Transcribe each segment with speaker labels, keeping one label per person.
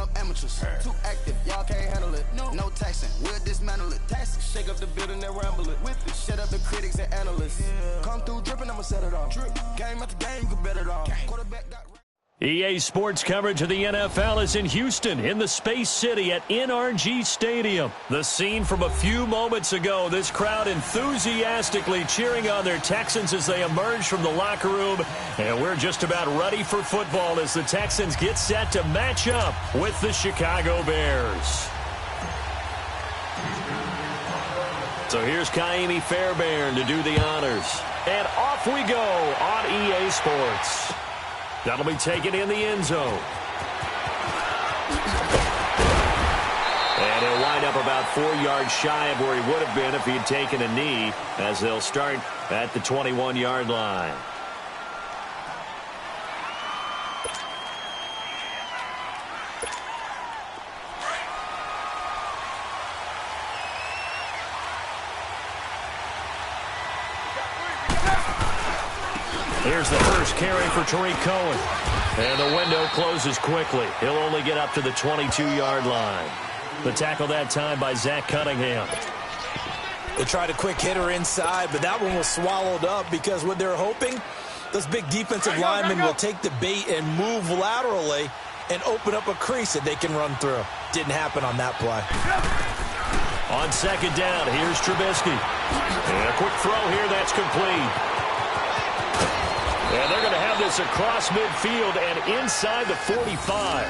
Speaker 1: up amateurs. Too active, y'all can't handle it. No taxing, we'll dismantle it. Shake up the building and ramble it. Whip it, shut up the critics and analysts. Come through dripping, I'ma set it off. Game after game, you can bet it off. Quarterback got...
Speaker 2: EA Sports coverage of the NFL is in Houston, in the Space City at NRG Stadium. The scene from a few moments ago, this crowd enthusiastically cheering on their Texans as they emerge from the locker room. And we're just about ready for football as the Texans get set to match up with the Chicago Bears. So here's Kaimi Fairbairn to do the honors. And off we go on EA Sports. That'll be taken in the end zone. And he'll wind up about 4 yards shy of where he would have been if he'd taken a knee, as they'll start at the 21-yard line. Here's the first carry for Tariq Cohen. And the window closes quickly. He'll only get up to the 22-yard line. The tackle that time by Zach Cunningham.
Speaker 3: They tried a quick hitter inside, but that one was swallowed up because what they're hoping, those big defensive linemen will take the bait and move laterally and open up a crease that they can run through. Didn't happen on that play.
Speaker 2: On second down, here's Trubisky. And a quick throw here that's complete. And they're going to have this across midfield and inside the 45.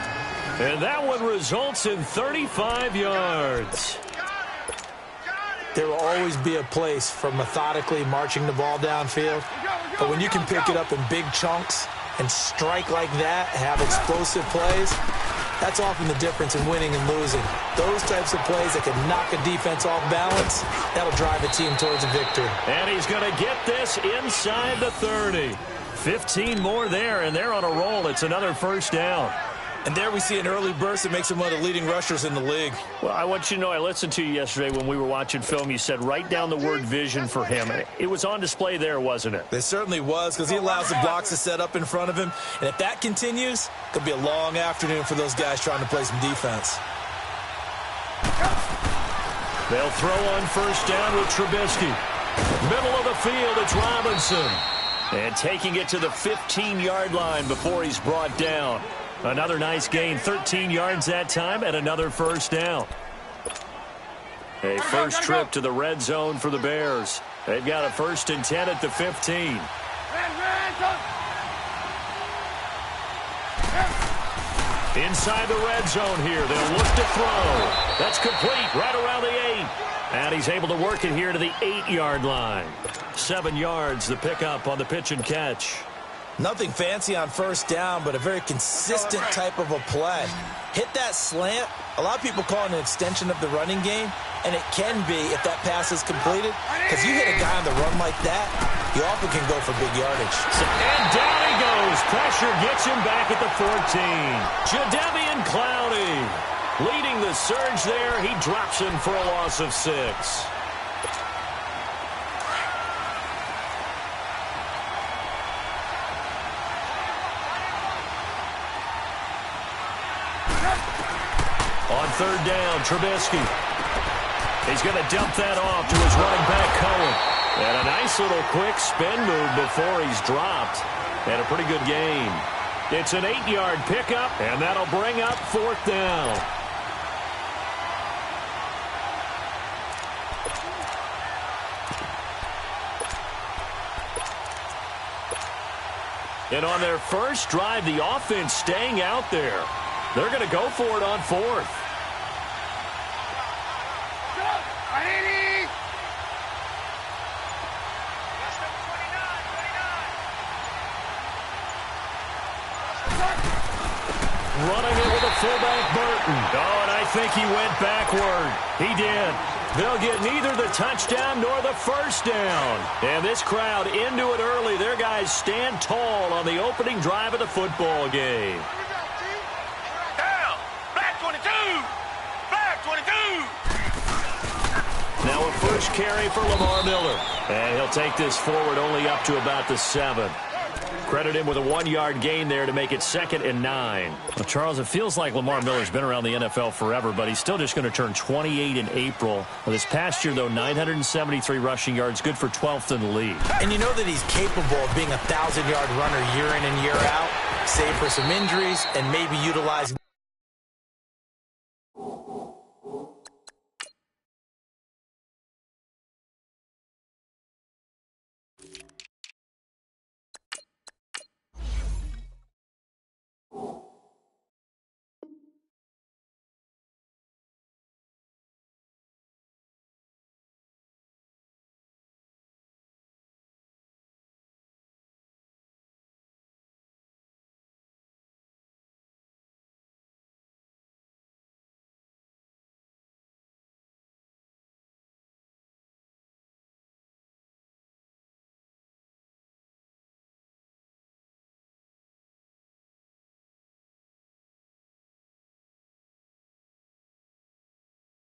Speaker 2: And that one results in 35 yards.
Speaker 3: There will always be a place for methodically marching the ball downfield. But when you can pick it up in big chunks and strike like that, have explosive plays, that's often the difference in winning and losing. Those types of plays that can knock a defense off balance, that'll drive a team towards a victory.
Speaker 2: And he's going to get this inside the 30. 15 more there, and they're on a roll. It's another first down.
Speaker 3: And there we see an early burst that makes him one of the leading rushers in the league.
Speaker 2: Well, I want you to know, I listened to you yesterday when we were watching film. You said write down the word vision for him. It was on display there, wasn't it?
Speaker 3: It certainly was, because he allows the blocks to set up in front of him. And if that continues, it'll be a long afternoon for those guys trying to play some defense.
Speaker 2: They'll throw on first down with Trubisky. Middle of the field, it's Robinson. And taking it to the 15-yard line before he's brought down. Another nice gain, 13 yards that time, and another first down. A first trip to the red zone for the Bears. They've got a 1st and 10 at the 15. Inside the red zone here, they'll look to throw. That's complete, right around the 8. And he's able to work it here to the 8-yard line. 7 yards, the pickup on the pitch and catch.
Speaker 3: Nothing fancy on first down, but a very consistent type of a play. Hit that slant. A lot of people call it an extension of the running game, and it can be if that pass is completed, because you hit a guy on the run like that, you often can go for big yardage.
Speaker 2: And down he goes. Pressure gets him back at the 14. Jadeveon Clowney leading the surge there. He drops him for a loss of 6. On third down, Trubisky. He's going to dump that off to his running back, Cohen. And a nice little quick spin move before he's dropped. And a pretty good gain. It's an 8-yard pickup, and that'll bring up 4th down. And on their first drive, the offense staying out there. They're going to go for it on 4th. Running it with a fullback, Burton. Oh, and I think he went backward. He did. They'll get neither the touchdown nor the first down. And this crowd into it early. Their guys stand tall on the opening drive of the football game.
Speaker 4: Down. Black 22. Black 22.
Speaker 2: Now a first carry for Lamar Miller. And he'll take this forward only up to about the 7. Credit him with a 1-yard gain there to make it 2nd and 9. Well, Charles, it feels like Lamar Miller's been around the NFL forever, but he's still just going to turn 28 in April. Well, this past year, though, 973 rushing yards, good for 12th in the league.
Speaker 3: And you know that he's capable of being a 1,000-yard runner year in and year out, save for some injuries, and maybe utilizing.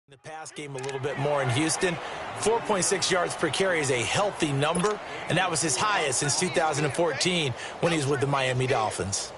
Speaker 3: The pass game a little bit more in Houston. 4.6 yards per carry is a healthy number, and that was his highest since 2014 when he was with the Miami Dolphins.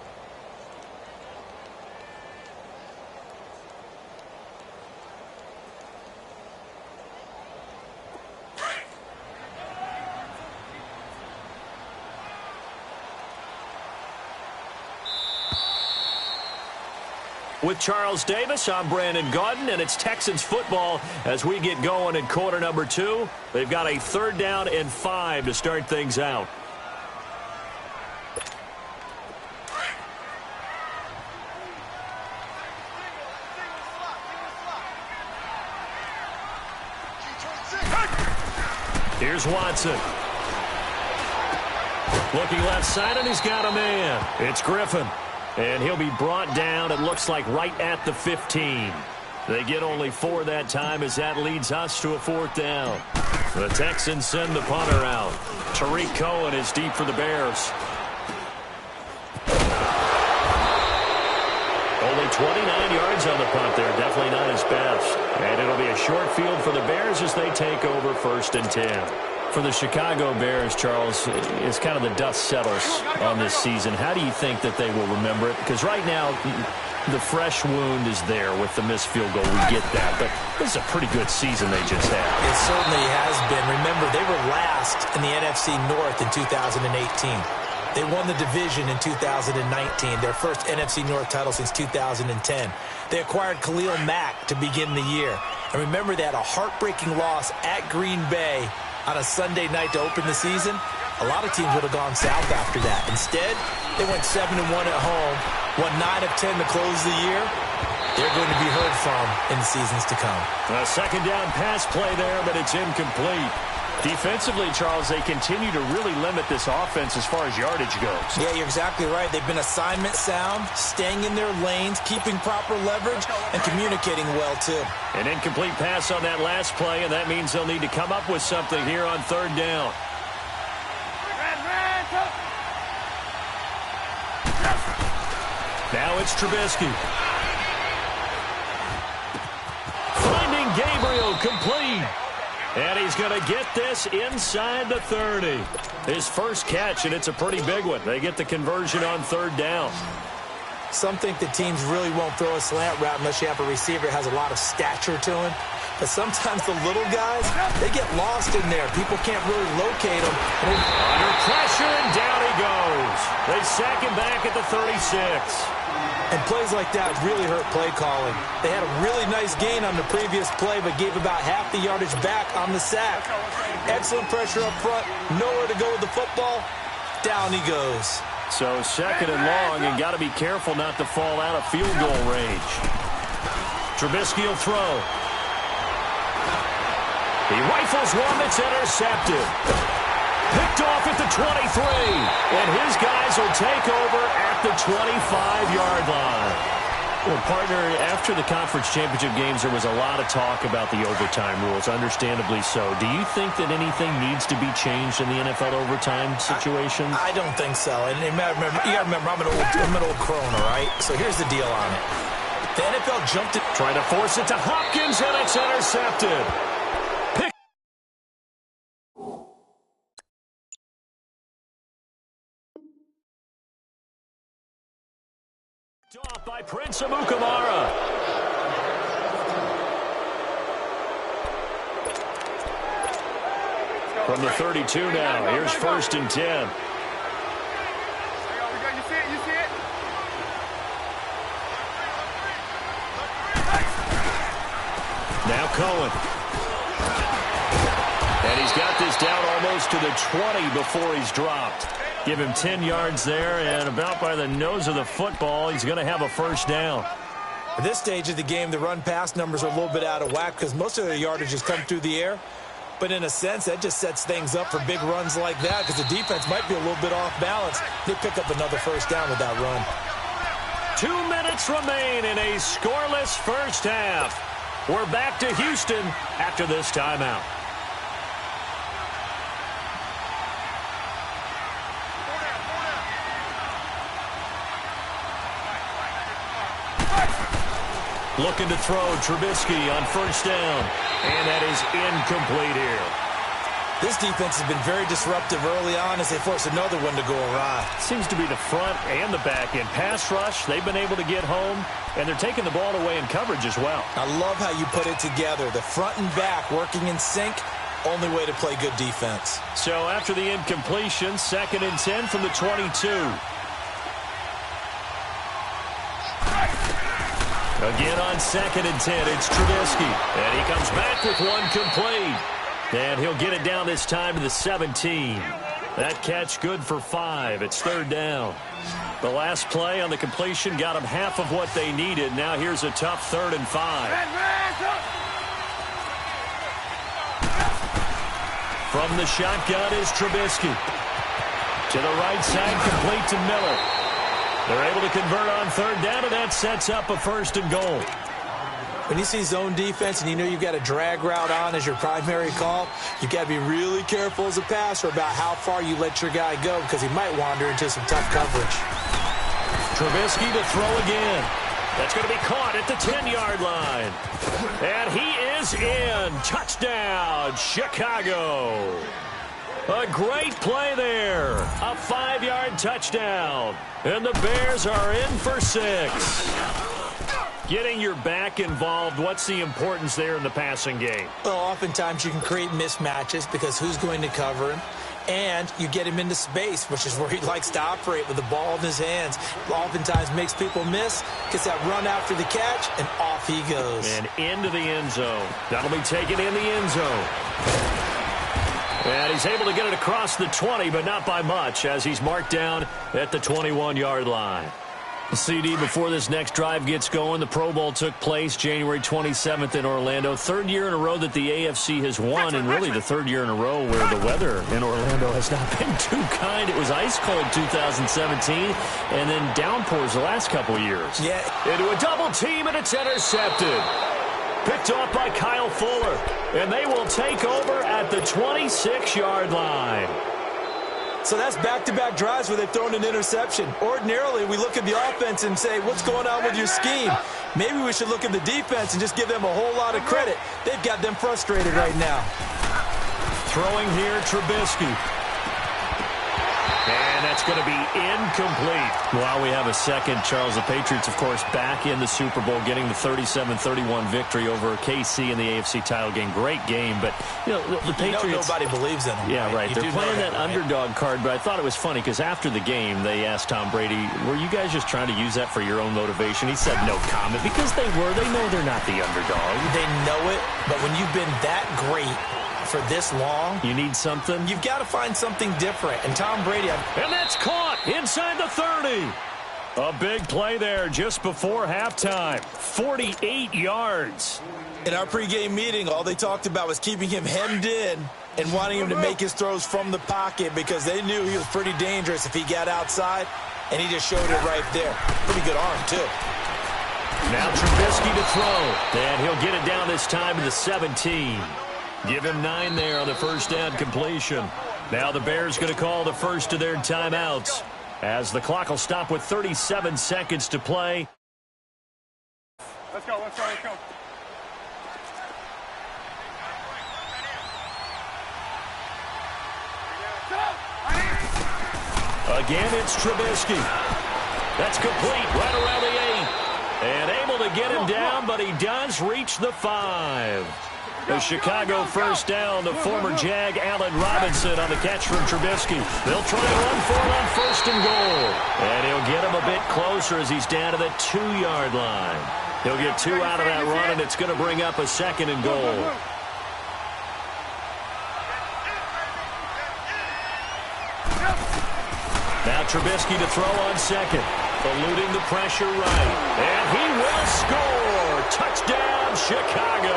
Speaker 2: With Charles Davis, I'm Brandon Gaudin, and it's Texans football as we get going in quarter number 2. They've got a 3rd down and 5 to start things out. Here's Watson. Looking left side, and he's got a man. It's Griffin. And he'll be brought down, it looks like, right at the 15. They get only 4 that time as that leads us to a 4th down. The Texans send the punter out. Tariq Cohen is deep for the Bears. Only 29 yards on the punt there. Definitely not his best. And it'll be a short field for the Bears as they take over 1st and 10. For the Chicago Bears, Charles, it's kind of the dust settles on this season. How do you think that they will remember it? Because right now, the fresh wound is there with the missed field goal. We get that. But this is a pretty good season they just had.
Speaker 3: It certainly has been. Remember, they were last in the NFC North in 2018. They won the division in 2019, their first NFC North title since 2010. They acquired Khalil Mack to begin the year. And remember, they had a heartbreaking loss at Green Bay on a Sunday night to open the season. A lot of teams would have gone south after that. Instead, they went 7-1 at home, won 9 of 10 to close the year. They're going to be heard from in the seasons to come.
Speaker 2: A 2nd down pass play there, but it's incomplete. Defensively, Charles, they continue to really limit this offense as far as yardage goes.
Speaker 3: Yeah, you're exactly right. They've been assignment sound, staying in their lanes, keeping proper leverage, and communicating well, too.
Speaker 2: An incomplete pass on that last play, and that means they'll need to come up with something here on 3rd down. Now it's Trubisky. Finding Gabriel complete. And he's going to get this inside the 30. His first catch, and it's a pretty big one. They get the conversion on 3rd down.
Speaker 3: Some think that teams really won't throw a slant route unless you have a receiver that has a lot of stature to him. But sometimes the little guys, they get lost in there. People can't really locate them.
Speaker 2: Under pressure, and down he goes. They sack him back at the 36.
Speaker 3: And plays like that really hurt play calling. They had a really nice gain on the previous play, but gave about half the yardage back on the sack. Excellent pressure up front. Nowhere to go with the football. Down he goes.
Speaker 2: So 2nd and long, and got to be careful not to fall out of field goal range. Trubisky will throw. He rifles one that's intercepted. Picked off at the 23. And his guys will take over at the 25-yard line. Well, partner, after the conference championship games, there was a lot of talk about the overtime rules, understandably so. Do you think that anything needs to be changed in the NFL overtime situation?
Speaker 3: I don't think so. And you got to remember, I'm an old crone, all right? So here's the deal on it. The NFL jumped it.
Speaker 2: Trying to force it to Hopkins, and it's intercepted. Off by Prince Amukamara. From the 32 now, here's 1st and 10.
Speaker 4: You see it? You see it?
Speaker 2: Now Cohen. And he's got this down almost to the 20 before he's dropped. Give him 10 yards there, and about by the nose of the football, he's going to have a 1st down.
Speaker 3: At this stage of the game, the run-pass numbers are a little bit out of whack because most of their yardage has come through the air. But in a sense, that just sets things up for big runs like that because the defense might be a little bit off balance. They pick up another 1st down with that run.
Speaker 2: 2 minutes remain in a scoreless first half. We're back to Houston after this timeout. Looking to throw, Trubisky on 1st down. And that is incomplete here.
Speaker 3: This defense has been very disruptive early on as they force another one to go awry.
Speaker 2: Seems to be the front and the back end. Pass rush, they've been able to get home, and they're taking the ball away in coverage as well.
Speaker 3: I love how you put it together. The front and back working in sync, only way to play good defense.
Speaker 2: So after the incompletion, 2nd and 10 from the 22. Again on 2nd and 10, it's Trubisky. And he comes back with one complete. And he'll get it down this time to the 17. That catch good for 5. It's 3rd down. The last play on the completion got them half of what they needed. Now here's a tough 3rd and 5. From the shotgun is Trubisky. To the right side, complete to Miller. They're able to convert on 3rd down, and that sets up a 1st and goal.
Speaker 3: When you see zone defense and you know you've got a drag route on as your primary call, you've got to be really careful as a passer about how far you let your guy go because he might wander into some tough coverage.
Speaker 2: Trubisky to throw again. That's going to be caught at the 10-yard line. And he is in. Touchdown, Chicago. A great play there. A 5-yard touchdown. And the Bears are in for 6. Getting your back involved, what's the importance there in the passing game?
Speaker 3: Well, oftentimes you can create mismatches because who's going to cover him? And you get him into space, which is where he likes to operate with the ball in his hands. Oftentimes makes people miss, gets that run after the catch, and off he goes.
Speaker 2: And into the end zone. That'll be taken in the end zone. And he's able to get it across the 20, but not by much, as he's marked down at the 21-yard line. CD, before this next drive gets going, the Pro Bowl took place January 27th in Orlando. 3rd year in a row that the AFC has won, and really the 3rd year in a row where the weather in Orlando has not been too kind. It was ice cold 2017, and then downpours the last couple of years.
Speaker 3: Yeah.
Speaker 2: Into a double team, and it's intercepted. Picked off by Kyle Fuller, and they will take over at the 26-yard line.
Speaker 3: So that's back-to-back drives where they've thrown an interception. Ordinarily, we look at the offense and say, what's going on with your scheme? Maybe we should look at the defense and just give them a whole lot of credit. They've got them frustrated right now.
Speaker 2: Throwing here, Trubisky. And that's going to be incomplete. While we have a second, Charles, the Patriots, of course, back in the Super Bowl, getting the 37-31 victory over KC in the AFC title game. Great game, but, you know, the Patriots...
Speaker 3: nobody believes in them.
Speaker 2: Yeah, right. They're playing that
Speaker 3: right?
Speaker 2: underdog card, but I thought it was funny because after the game, they asked Tom Brady, were you guys just trying to use that for your own motivation? He said no comment because they were. They know they're not the underdog.
Speaker 3: They know it, but when you've been that great for this long,
Speaker 2: you need something.
Speaker 3: You've got to find something different. And Tom Brady...
Speaker 2: And that's caught inside the 30. A big play there just before halftime. 48 yards.
Speaker 3: In our pregame meeting, all they talked about was keeping him hemmed in and wanting him to make his throws from the pocket because they knew he was pretty dangerous if he got outside, and he just showed it right there. Pretty good arm, too.
Speaker 2: Now Trubisky to throw, and he'll get it down this time to the 17. Give him 9 there on the 1st down completion. Now the Bears going to call the first of their timeouts as the clock will stop with 37 seconds to play.
Speaker 4: Let's go, let's go, let's go.
Speaker 2: Again, it's Trubisky. That's complete right around the 8. to get him down, but he does reach the 5. The Chicago first down, the former Jag Allen Robinson on the catch from Trubisky. They'll try to run for it on 1st and goal. And he'll get him a bit closer as he's down to the 2-yard line. He'll get 2 out of that run, and it's going to bring up a 2nd and goal. Now Trubisky to throw on 2nd. Eluding the pressure right. And he will score. Touchdown, Chicago.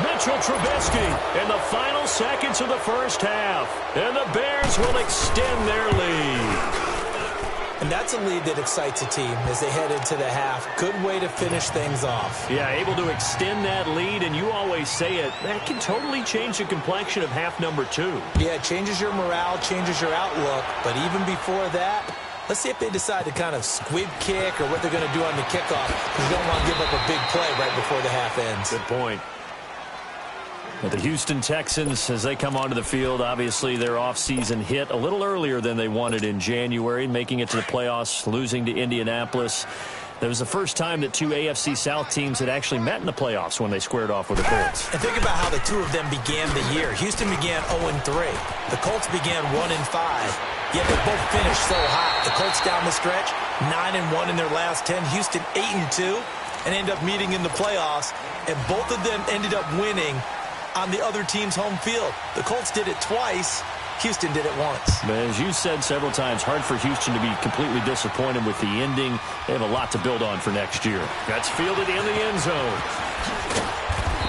Speaker 2: Mitchell Trubisky in the final seconds of the first half. And the Bears will extend their lead.
Speaker 3: And that's a lead that excites a team as they head into the half. Good way to finish things off.
Speaker 2: Yeah, able to extend that lead, and you always say it, that can totally change the complexion of half number 2.
Speaker 3: Yeah, it changes your morale, changes your outlook. But even before that, let's see if they decide to kind of squib kick or what they're going to do on the kickoff, because you don't want to give up a big play right before the half ends.
Speaker 2: Good point. But the Houston Texans, as they come onto the field, obviously their offseason hit a little earlier than they wanted in January, making it to the playoffs, losing to Indianapolis. That was the first time that 2 AFC South teams had actually met in the playoffs when they squared off with the Colts.
Speaker 3: And think about how the two of them began the year. Houston began 0-3. The Colts began 1-5. Yet they both finished so hot. The Colts down the stretch, 9-1 in their last 10. Houston 8-2, and ended up meeting in the playoffs. And both of them ended up winning on the other team's home field. The Colts did it twice. Houston did it once.
Speaker 2: But as you said several times, hard for Houston to be completely disappointed with the ending. They have a lot to build on for next year. That's fielded in the end zone.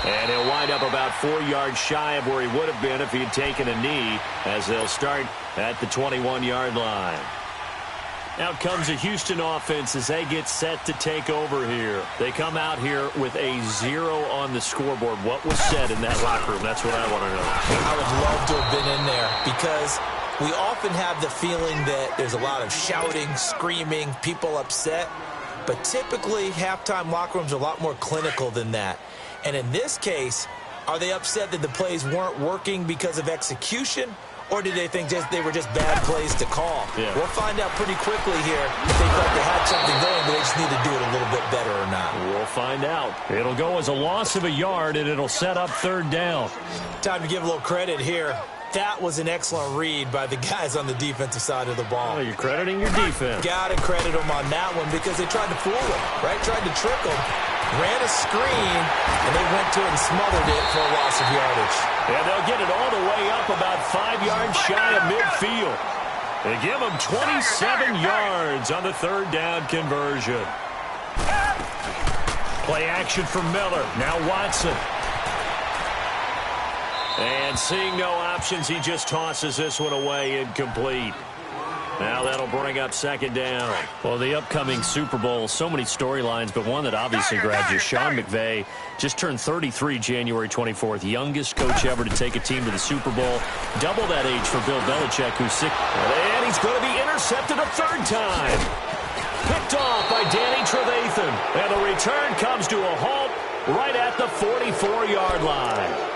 Speaker 2: And he'll wind up about 4 yards shy of where he would have been if he had taken a knee, as they'll start at the 21-yard line. Out comes the Houston offense as they get set to take over here. They come out here with a 0 on the scoreboard. What was said in that locker room? That's what I want to know.
Speaker 3: I would love to have been in there, because we often have the feeling that there's a lot of shouting, screaming, people upset. But typically, halftime locker rooms are a lot more clinical than that. And in this case, are they upset that the plays weren't working because of execution? Or did they think they were just bad plays to call?
Speaker 2: Yeah.
Speaker 3: We'll find out pretty quickly here if they thought they had something going, but they just need to do it a little bit better or not.
Speaker 2: We'll find out. It'll go as a loss of a yard, and it'll set up 3rd down.
Speaker 3: Time to give a little credit here. That was an excellent read by the guys on the defensive side of the ball.
Speaker 2: Oh, you're crediting your defense.
Speaker 3: Got to credit them on that one, because they tried to fool them, right? Tried to trick them. Ran a screen, and they went to it and smothered it for a loss of yardage.
Speaker 2: And they'll get it all the way up about 5 yards shy of midfield. They give them 27 yards on the 3rd down conversion. Play action for Miller. Now Watson. And seeing no options, he just tosses this one away, incomplete. Now that'll bring up 2nd down. Well, the upcoming Super Bowl, so many storylines, but one that obviously grabs you. Sean McVay just turned 33 January 24th. Youngest coach ever to take a team to the Super Bowl. Double that age for Bill Belichick, who's 6. And he's going to be intercepted a 3rd time. Picked off by Danny Trevathan. And the return comes to a halt right at the 44-yard line.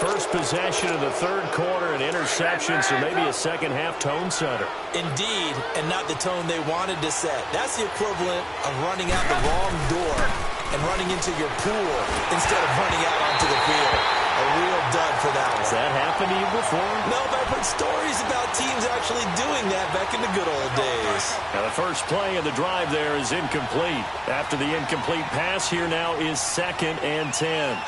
Speaker 2: First possession of the 3rd quarter, an interception, so maybe a second-half tone setter.
Speaker 3: Indeed, and not the tone they wanted to set. That's the equivalent of running out the wrong door and running into your pool instead of running out onto the field. A real dud for that one.
Speaker 2: Has that happened to you before?
Speaker 3: No, but I've heard stories about teams actually doing that back in the good old days.
Speaker 2: Now the first play of the drive there is incomplete. After the incomplete pass, here now is 2nd and 10.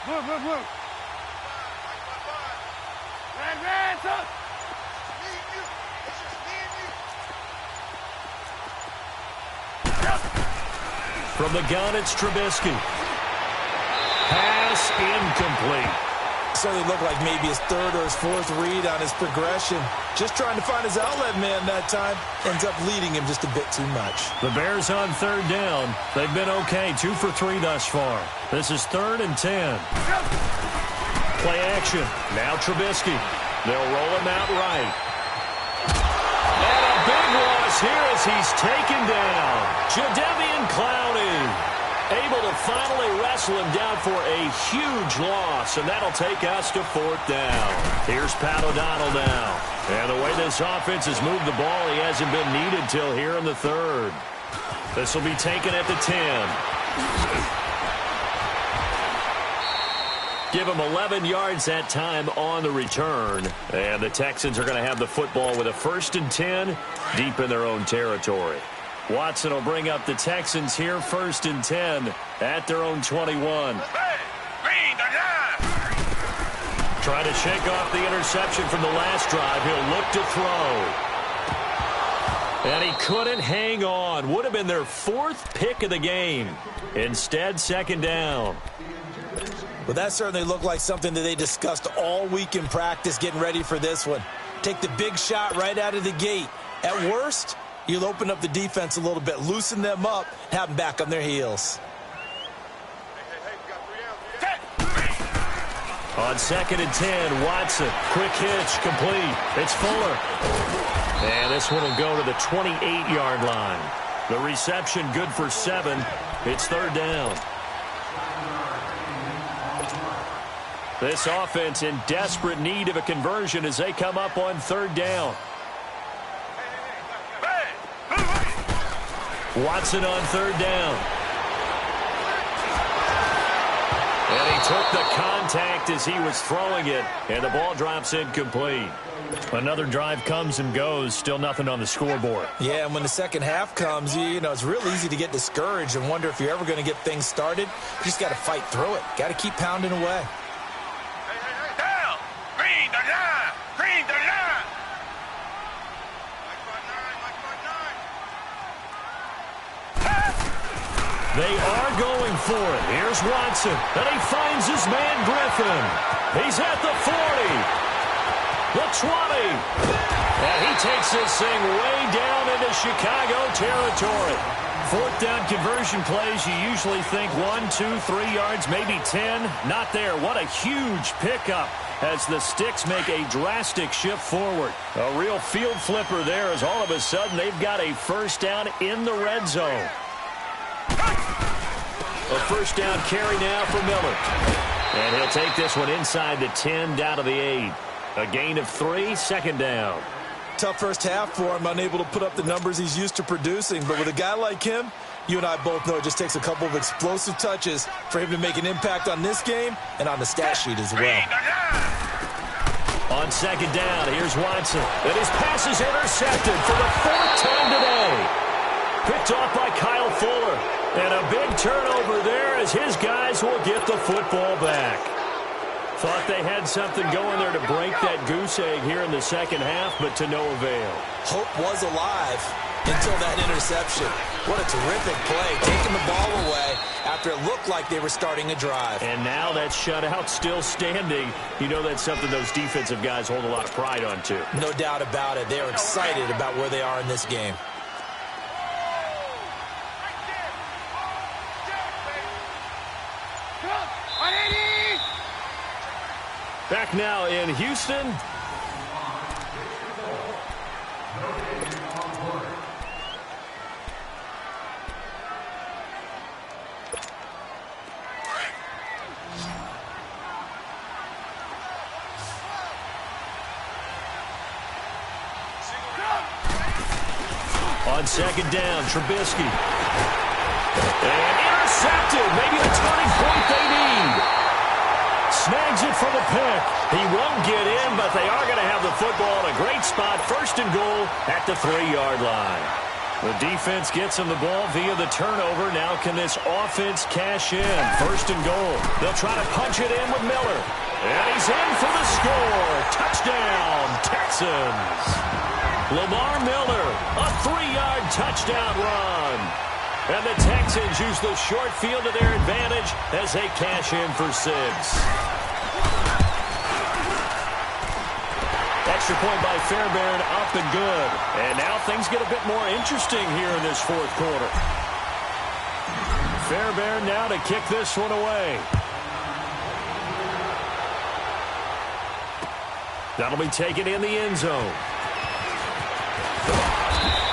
Speaker 4: Look. Red, up.
Speaker 2: From the gun, it's Trubisky. Pass incomplete.
Speaker 3: So it looked like maybe his 3rd or his 4th read on his progression. Just trying to find his outlet man that time. Ends up leading him just a bit too much.
Speaker 2: The Bears on 3rd down. They've been okay, 2 for 3 thus far. This is 3rd and 10. Play action. Now Trubisky. They'll roll him out right. And a big loss here as he's taken down. Jadeveon Clowney. whistle him down for a huge loss, and that'll take us to 4th down. Here's Pat O'Donnell now. And the way this offense has moved the ball, he hasn't been needed till here in the 3rd. This will be taken at the 10. Give him 11 yards that time on the return. And the Texans are going to have the football with a 1st and 10 deep in their own territory. Watson will bring up the Texans here, 1st and 10 at their own 21. Trying to shake off the interception from the last drive. He'll look to throw. And he couldn't hang on. Would have been their 4th pick of the game. Instead, 2nd down.
Speaker 3: Well, that certainly looked like something that they discussed all week in practice getting ready for this one. Take the big shot right out of the gate. At worst, you'll open up the defense a little bit, loosen them up, have them back on their heels.
Speaker 2: On 2nd and 10, Watson, quick hitch, complete. It's Fuller. And this one will go to the 28-yard line. The reception good for 7. It's 3rd down. This offense in desperate need of a conversion as they come up on 3rd down. Watson on 3rd down. And he took the contact as he was throwing it, and the ball drops incomplete. Another drive comes and goes, still nothing on the scoreboard.
Speaker 3: Yeah, and when the second half comes, you know, it's real easy to get discouraged and wonder if you're ever going to get things started. You just got to fight through it. Got to keep pounding away.
Speaker 2: They are going for it. Here's Watson, and he finds his man Griffin. He's at the 40, the 20, and he takes this thing way down into Chicago territory. 4th down conversion plays, you usually think 1, 2, 3 yards, maybe 10. Not there. What a huge pickup as the Sticks make a drastic shift forward. A real field flipper there as all of a sudden they've got a 1st down in the red zone. A 1st down carry now for Miller. And he'll take this one inside the 10 down to the 8. A gain of 3, 2nd down.
Speaker 3: Tough first half for him, unable to put up the numbers he's used to producing. But with a guy like him, you and I both know it just takes a couple of explosive touches for him to make an impact on this game and on the stat sheet as well.
Speaker 2: On 2nd down, here's Watson. And his pass is intercepted for the 4th time today. Picked off by Kyle Fuller. And a big turnover there as his guys will get the football back. Thought they had something going there to break that goose egg here in the second half, but to no avail.
Speaker 3: Hope was alive until that interception. What a terrific play, taking the ball away after it looked like they were starting a drive.
Speaker 2: And now that shutout still standing. You know that's something those defensive guys hold a lot of pride on, too.
Speaker 3: No doubt about it. They're excited about where they are in this game.
Speaker 2: Back now in Houston. On 2nd down, Trubisky. And intercepted. Maybe the turning point they need. Snags it for the pick. He won't get in, but they are going to have the football in a great spot. 1st and goal at the 3-yard line. The defense gets him the ball via the turnover. Now can this offense cash in? 1st and goal. They'll try to punch it in with Miller. And he's in for the score. Touchdown, Texans. Lamar Miller, a 3-yard touchdown run. And the Texans use the short field to their advantage as they cash in for 6. Extra point by Fairbairn, up and good. And now things get a bit more interesting here in this 4th quarter. Fairbairn now to kick this one away. That'll be taken in the end zone.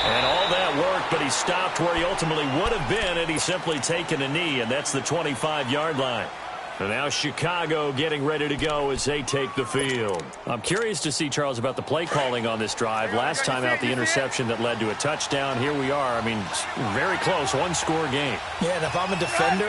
Speaker 2: And all that work mark, but he stopped where he ultimately would have been had he simply taken a knee, and that's the 25-yard line. And now Chicago getting ready to go as they take the field. I'm curious to see, Charles, about the play calling on this drive. Last time out, the interception that led to a touchdown. Here we are. I mean, very close, one-score game.
Speaker 3: Yeah, and if I'm a defender,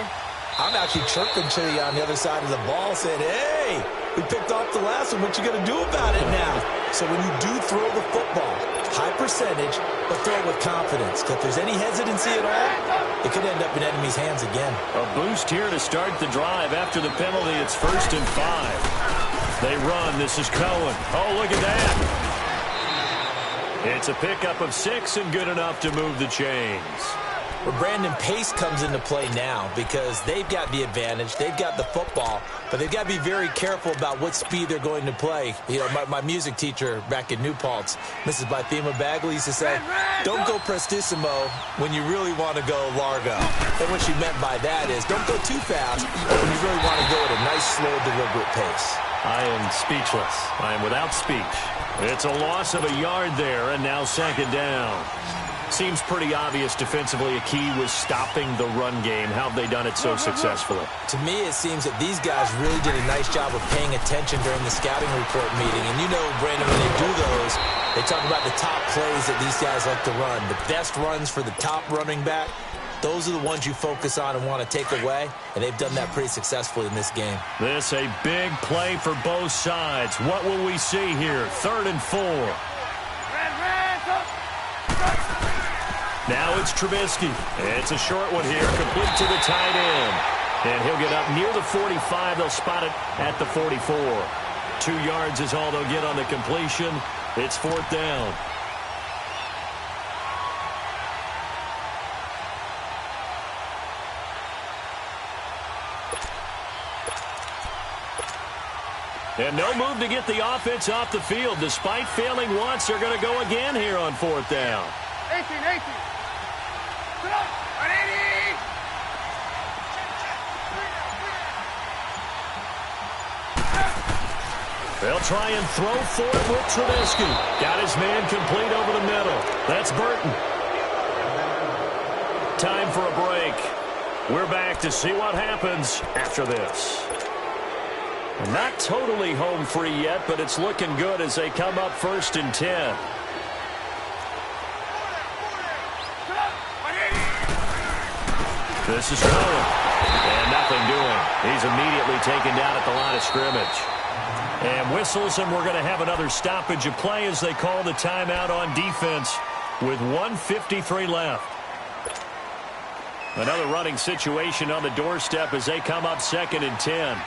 Speaker 3: I'm actually chirping to you on the other side of the ball saying, hey, we picked off the last one. What you going to do about it now? So when you do throw the football, high percentage, but throw it with confidence. If there's any hesitancy at all, it could end up in enemy's hands again.
Speaker 2: A boost here to start the drive. After the penalty, it's 1st and 5. They run. This is Cohen. Oh, look at that. It's a pickup of 6 and good enough to move the chains.
Speaker 3: Well, Brandon, pace comes into play now because they've got the advantage. They've got the football, but they've got to be very careful about what speed they're going to play. You know, my music teacher back in New Paltz, Mrs. Bythema Bagley, used to say, don't go prestissimo when you really want to go largo. And what she meant by that is don't go too fast when you really want to go at a nice, slow, deliberate pace.
Speaker 2: I am speechless. I am without speech. It's a loss of a yard there, and now 2nd down. Seems pretty obvious defensively a key was stopping the run game. How have they done it so successfully?
Speaker 3: To me, it seems that these guys really did a nice job of paying attention during the scouting report meeting. And you know, Brandon, when they do those, they talk about the top plays that these guys like to run. The best runs for the top running back, those are the ones you focus on and want to take away. And they've done that pretty successfully in this game.
Speaker 2: This a big play for both sides. What will we see here? 3rd and 4. Now it's Trubisky. It's a short one here, complete to the tight end. And he'll get up near the 45. They'll spot it at the 44. 2 yards is all they'll get on the completion. It's 4th down. And no move to get the offense off the field. Despite failing once, they're going to go again here on 4th down.
Speaker 4: 18.
Speaker 2: They'll try and throw for it with Trubisky. Got his man complete over the middle. That's Burton. Time for a break. We're back to see what happens after this. Not totally home free yet, but it's looking good as they come up 1st and 10. This is Cohen. And nothing doing. He's immediately taken down at the line of scrimmage. And whistles, and we're going to have another stoppage of play as they call the timeout on defense with 1:53 left. Another running situation on the doorstep as they come up 2nd and 10.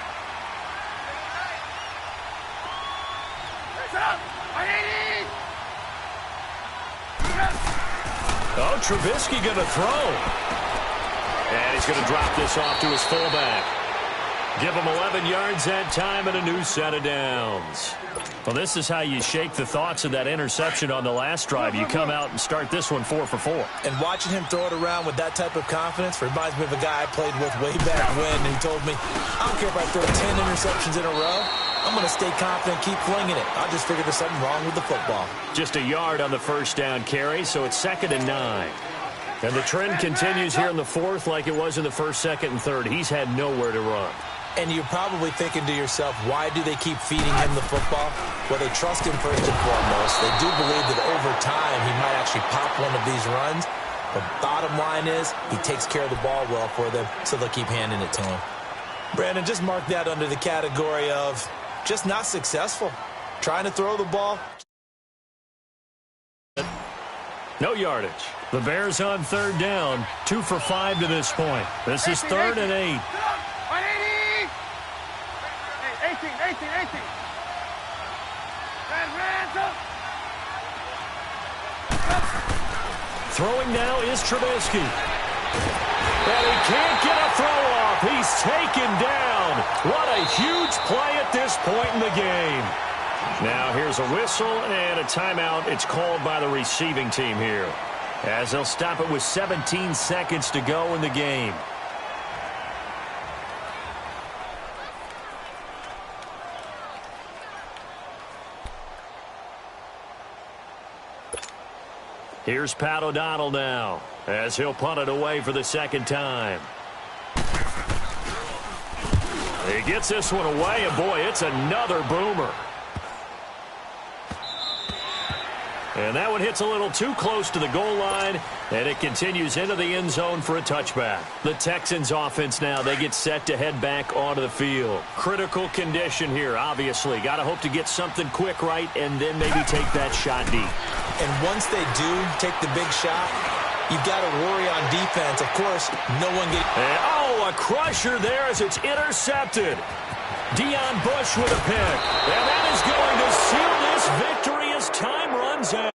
Speaker 2: Oh, Trubisky going to throw. And he's going to drop this off to his fullback. Give him 11 yards that time and a new set of downs. Well, this is how you shake the thoughts of that interception on the last drive. You come out and start this one 4 for 4.
Speaker 3: And watching him throw it around with that type of confidence reminds me of a guy I played with way back when. And he told me, I don't care if I throw 10 interceptions in a row. I'm going to stay confident, keep flinging it. I just figured there's something wrong with the football.
Speaker 2: Just a yard on the 1st down carry, so it's 2nd and 9. And the trend continues here in the 4th like it was in the 1st, 2nd, and 3rd. He's had nowhere to run.
Speaker 3: And you're probably thinking to yourself, why do they keep feeding him the football? Well, they trust him first and foremost. They do believe that over time he might actually pop one of these runs. But bottom line is he takes care of the ball well for them, so they'll keep handing it to him. Brandon, just mark that under the category of just not successful. Trying to throw the ball.
Speaker 2: No yardage. The Bears on 3rd down. 2 for 5 to this point. This is 3rd and 8.
Speaker 4: 18.
Speaker 2: Throwing now is Trubisky. And he can't get a throw off. He's taken down. What a huge play at this point in the game. Now here's a whistle and a timeout. It's called by the receiving team here, as they'll stop it with 17 seconds to go in the game. Here's Pat O'Donnell now as he'll punt it away for the second time. He gets this one away, and boy, it's another boomer. And that one hits a little too close to the goal line, and it continues into the end zone for a touchback. The Texans offense now, they get set to head back onto the field. Critical condition here, obviously. Got to hope to get something quick right and then maybe take that shot deep.
Speaker 3: And once they do take the big shot, you've got to worry on defense. Of course, no one gets...
Speaker 2: Oh, a crusher there as it's intercepted. Deion Bush with a pick. And that is going to seal this victory as time runs out.